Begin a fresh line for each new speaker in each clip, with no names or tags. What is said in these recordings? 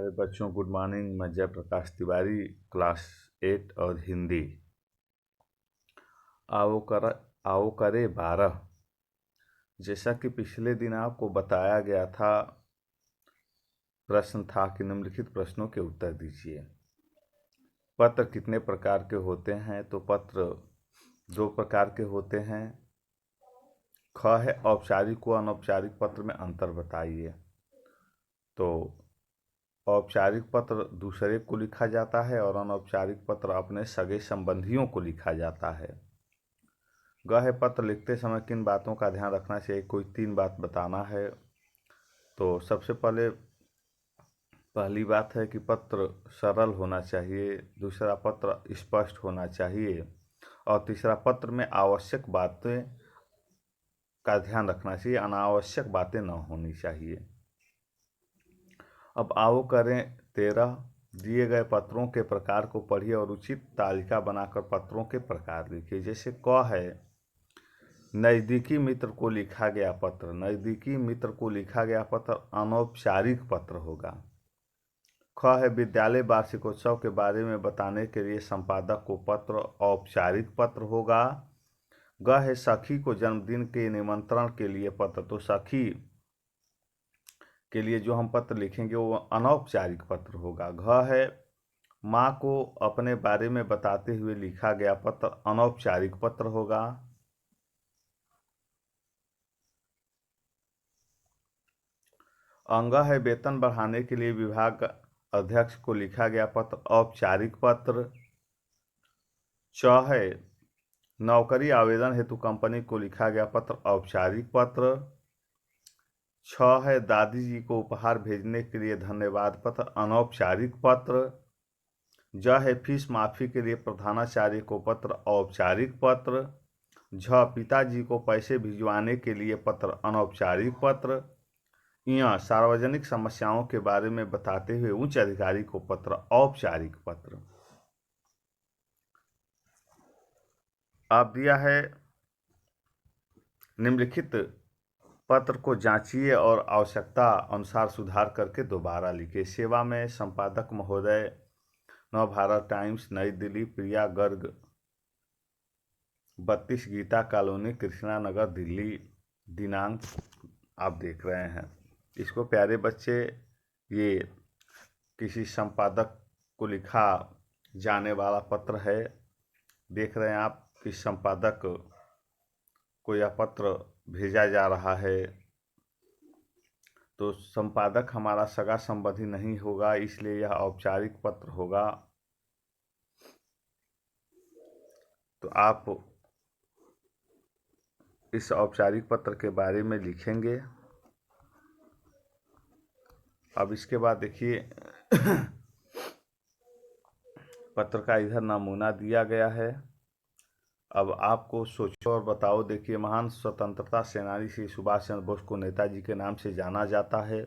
अरे बच्चों, good morning. मैं जयप्रकाश तिवारी, क्लास 8 और हिंदी। आओ कर आओ करे 12। जैसा कि पिछले दिन आपको बताया गया था, प्रश्न था कि निम्नलिखित प्रश्नों के उत्तर दीजिए। पत्र कितने प्रकार के होते हैं? तो पत्र 2 प्रकार के होते हैं। ख है औपचारिक व अनौपचारिक पत्र में अंतर बताइए। तो औपचारिक पत्र दूसरे को लिखा जाता है और अनौपचारिक पत्र अपने सगे संबंधियों को लिखा जाता है। ग है पत्र लिखते समय किन बातों का ध्यान रखना चाहिए? कोई 3 बात बताना है। तो सबसे पहली बात है कि पत्र सरल होना चाहिए, दूसरा पत्र स्पष्ट होना चाहिए और तीसरा पत्र में आवश्यक बातें का ध्यान रखना चाहिए, अनावश्यक बातें न होनी चाहिए। अब आओ करें 13। दिए गए पत्रों के प्रकार को पढ़िए और उचित तालिका बनाकर पत्रों के प्रकार लिखिए। जैसे क है नज़दीकी मित्र को लिखा गया पत्र। नज़दीकी मित्र को लिखा गया पत्र अनौपचारिक पत्र होगा। ख है विद्यालय वार्षिकोत्सव के बारे में बताने के लिए संपादक को पत्र औपचारिक पत्र होगा। ग है सखी को जन्मदिन के निमंत्रण के लिए पत्र। तो सखी के लिए जो हम पत्र लिखेंगे वो अनौपचारिक पत्र होगा। घ है माँ को अपने बारे में बताते हुए लिखा गया पत्र अनौपचारिक पत्र होगा। अंग है वेतन बढ़ाने के लिए विभाग अध्यक्ष को लिखा गया पत्र औपचारिक पत्र। च है नौकरी आवेदन हेतु कंपनी को लिखा गया पत्र औपचारिक पत्र। छ है दादी जी को उपहार भेजने के लिए धन्यवाद पत्र अनौपचारिक पत्र। ज है फीस माफी के लिए प्रधानाचार्य को पत्र औपचारिक पत्र। झ पिताजी को पैसे भिजवाने के लिए पत्र अनौपचारिक पत्र। य सार्वजनिक समस्याओं के बारे में बताते हुए उच्च अधिकारी को पत्र औपचारिक पत्र। आप दिया है निम्नलिखित पत्र को जांचिए और आवश्यकता अनुसार सुधार करके दोबारा लिखिए। सेवा में संपादक महोदय, नवभारत टाइम्स, नई दिल्ली, प्रिया गर्ग, 32 गीता कॉलोनी, कृष्णा नगर, दिल्ली। दिनांक आप देख रहे हैं। इसको प्यारे बच्चे, ये किसी संपादक को लिखा जाने वाला पत्र है। देख रहे हैं आप कि संपादक को यह पत्र भेजा जा रहा है। तो संपादक हमारा सगा संबंधी नहीं होगा, इसलिए यह औपचारिक पत्र होगा। तो आप इस औपचारिक पत्र के बारे में लिखेंगे। अब इसके बाद देखिए पत्र का इधर नमूना दिया गया है। अब आपको सोचो और बताओ। देखिए, महान स्वतंत्रता सेनानी श्री सुभाष चंद्र बोस को नेताजी के नाम से जाना जाता है।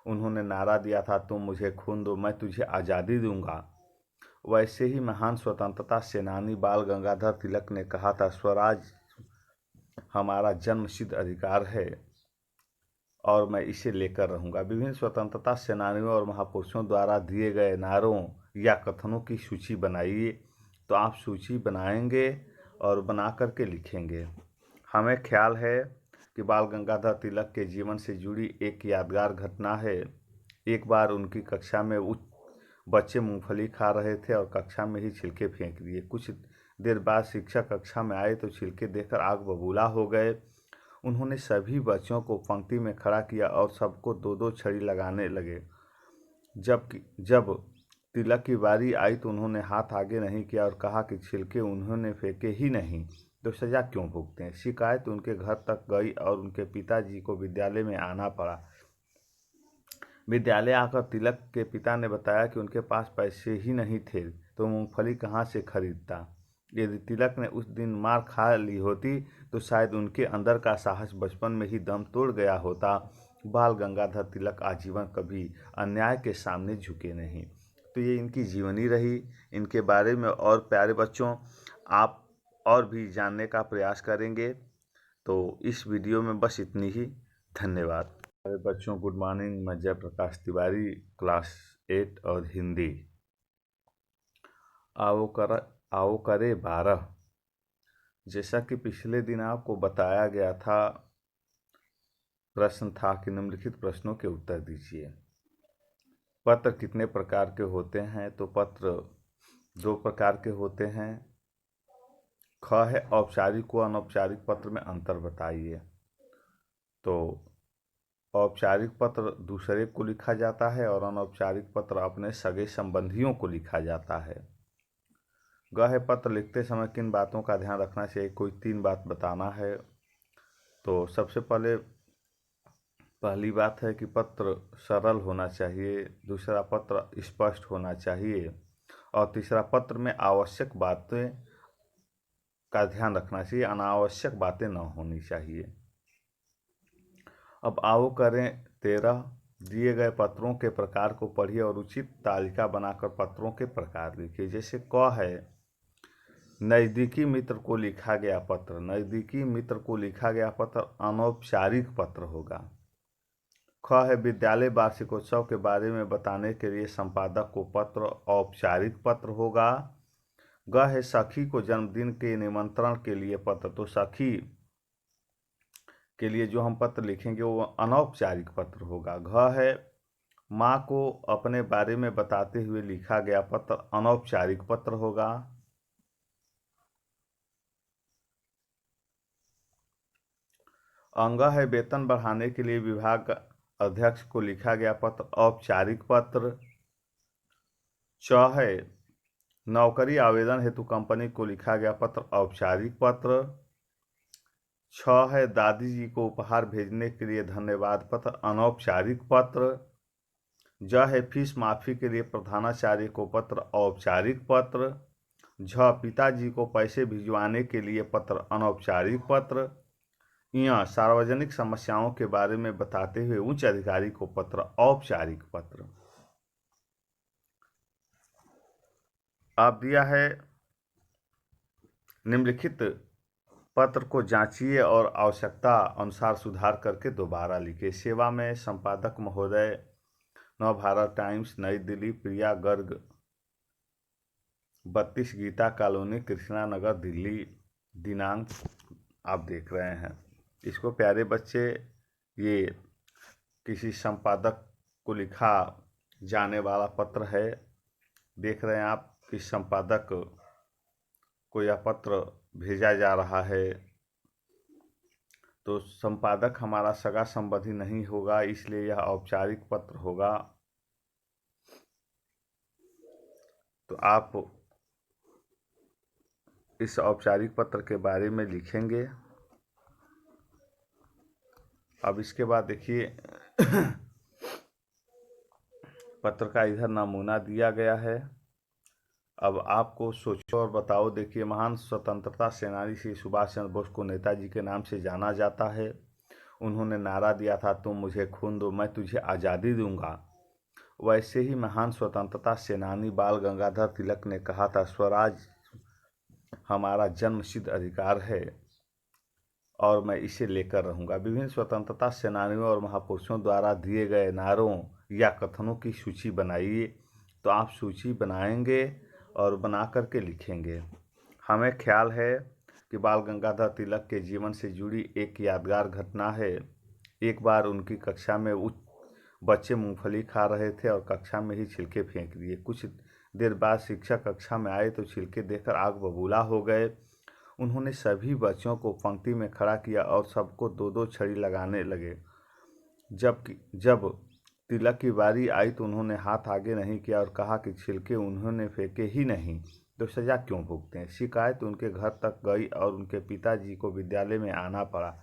उन्होंने नारा दिया था, तुम मुझे खून दो मैं तुझे आज़ादी दूंगा। वैसे ही महान स्वतंत्रता सेनानी बाल गंगाधर तिलक ने कहा था, स्वराज हमारा जन्मसिद्ध अधिकार है और मैं इसे लेकर रहूंगा। विभिन्न स्वतंत्रता सेनानियों और महापुरुषों द्वारा दिए गए नारों या कथनों की सूची बनाइए। तो आप सूची बनाएंगे और बना करके लिखेंगे। हमें ख्याल है कि बाल गंगाधर तिलक के जीवन से जुड़ी एक यादगार घटना है। एक बार उनकी कक्षा में बच्चे मूंगफली खा रहे थे और कक्षा में ही छिलके फेंक दिए। कुछ देर बाद शिक्षक कक्षा में आए तो छिलके देखकर आग बबूला हो गए। उन्होंने सभी बच्चों को पंक्ति में खड़ा किया और सबको 2-2 छड़ी लगाने लगे। जब तिलक की बारी आई तो उन्होंने हाथ आगे नहीं किया और कहा कि छिलके उन्होंने फेंके ही नहीं तो सजा क्यों भुगतें। शिकायत उनके घर तक गई और उनके पिताजी को विद्यालय में आना पड़ा। विद्यालय आकर तिलक के पिता ने बताया कि उनके पास पैसे ही नहीं थे तो मूंगफली कहाँ से खरीदता। यदि तिलक ने उस दिन मार खा ली होती तो शायद उनके अंदर का साहस बचपन में ही दम तोड़ गया होता। बाल गंगाधर तिलक आजीवन कभी अन्याय के सामने झुके नहीं। तो ये इनकी जीवनी रही। इनके बारे में और प्यारे बच्चों आप और भी जानने का प्रयास करेंगे। तो इस वीडियो में बस इतनी ही। धन्यवाद। प्यारे बच्चों, गुड मॉर्निंग। मैं जयप्रकाश तिवारी, क्लास 8 और हिंदी। आओ करे 12। जैसा कि पिछले दिन आपको बताया गया था, प्रश्न था कि निम्नलिखित प्रश्नों के उत्तर दीजिए। पत्र कितने प्रकार के होते हैं? तो पत्र 2 प्रकार के होते हैं। ख है औपचारिक व अनौपचारिक पत्र में अंतर बताइए। तो औपचारिक पत्र दूसरे को लिखा जाता है और अनौपचारिक पत्र अपने सगे संबंधियों को लिखा जाता है। ग है पत्र लिखते समय किन बातों का ध्यान रखना चाहिए? कोई 3 बात बताना है। तो सबसे पहली बात है कि पत्र सरल होना चाहिए, दूसरा पत्र स्पष्ट होना चाहिए और तीसरा पत्र में आवश्यक बातें का ध्यान रखना चाहिए, अनावश्यक बातें न होनी चाहिए। अब आओ करें 13। दिए गए पत्रों के प्रकार को पढ़िए और उचित तालिका बनाकर पत्रों के प्रकार लिखिए। जैसे क है नज़दीकी मित्र को लिखा गया पत्र। नज़दीकी मित्र को लिखा गया पत्र अनौपचारिक पत्र होगा। ख है विद्यालय वार्षिकोत्सव के बारे में बताने के लिए संपादक को पत्र औपचारिक पत्र होगा। ग है सखी को जन्मदिन के निमंत्रण के लिए पत्र। तो सखी के लिए जो हम पत्र लिखेंगे वो अनौपचारिक पत्र होगा। घ है माँ को अपने बारे में बताते हुए लिखा गया पत्र अनौपचारिक पत्र होगा। अंग है वेतन बढ़ाने के लिए विभाग अध्यक्ष को लिखा गया पत्र औपचारिक पत्र। च है नौकरी आवेदन हेतु कंपनी को लिखा गया पत्र औपचारिक पत्र। 6 है दादी जी को उपहार भेजने के लिए धन्यवाद पत्र अनौपचारिक पत्र। ज है फीस माफी के लिए प्रधानाचार्य को पत्र औपचारिक पत्र। झ पिताजी को पैसे भिजवाने के लिए पत्र अनौपचारिक पत्र। यहाँ सार्वजनिक समस्याओं के बारे में बताते हुए उच्च अधिकारी को पत्र औपचारिक पत्र। अब दिया है निम्नलिखित पत्र को जांचिए और आवश्यकता अनुसार सुधार करके दोबारा लिखिए। सेवा में संपादक महोदय, नवभारत टाइम्स, नई दिल्ली, प्रिया गर्ग, 32 गीता कॉलोनी, कृष्णा नगर, दिल्ली। दिनांक आप देख रहे हैं। इसको प्यारे बच्चे, ये किसी संपादक को लिखा जाने वाला पत्र है। देख रहे हैं आप कि संपादक को यह पत्र भेजा जा रहा है। तो संपादक हमारा सगा संबंधी नहीं होगा, इसलिए यह औपचारिक पत्र होगा। तो आप इस औपचारिक पत्र के बारे में लिखेंगे। अब इसके बाद देखिए पत्र का इधर नमूना दिया गया है। अब आपको सोचो और बताओ। देखिए, महान स्वतंत्रता सेनानी श्री सुभाष चंद्र बोस को नेताजी के नाम से जाना जाता है। उन्होंने नारा दिया था, तुम मुझे खून दो मैं तुझे आज़ादी दूंगा। वैसे ही महान स्वतंत्रता सेनानी बाल गंगाधर तिलक ने कहा था, स्वराज हमारा जन्मसिद्ध अधिकार है और मैं इसे लेकर रहूंगा। विभिन्न स्वतंत्रता सेनानियों और महापुरुषों द्वारा दिए गए नारों या कथनों की सूची बनाइए। तो आप सूची बनाएंगे और बना करके लिखेंगे। हमें ख्याल है कि बाल गंगाधर तिलक के जीवन से जुड़ी एक यादगार घटना है। एक बार उनकी कक्षा में बच्चे मूंगफली खा रहे थे और कक्षा में ही छिलके फेंक दिए। कुछ देर बाद शिक्षक कक्षा में आए तो छिलके देखकर आग बबूला हो गए। उन्होंने सभी बच्चों को पंक्ति में खड़ा किया और सबको 2-2 छड़ी लगाने लगे। जब तिलक की बारी आई तो उन्होंने हाथ आगे नहीं किया और कहा कि छिलके उन्होंने फेंके ही नहीं तो सजा क्यों भुगते हैं। शिकायत उनके घर तक गई और उनके पिताजी को विद्यालय में आना पड़ा।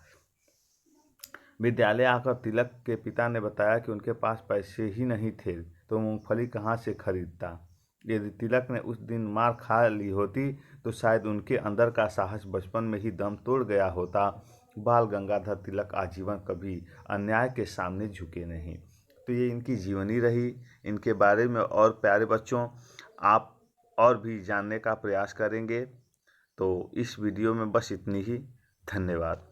विद्यालय आकर तिलक के पिता ने बताया कि उनके पास पैसे ही नहीं थे तो मूंगफली कहाँ से खरीदता। यदि तिलक ने उस दिन मार खा ली होती तो शायद उनके अंदर का साहस बचपन में ही दम तोड़ गया होता। बाल गंगाधर तिलक आजीवन कभी अन्याय के सामने झुके नहीं। तो ये इनकी जीवनी रही। इनके बारे में और प्यारे बच्चों आप और भी जानने का प्रयास करेंगे। तो इस वीडियो में बस इतनी ही। धन्यवाद।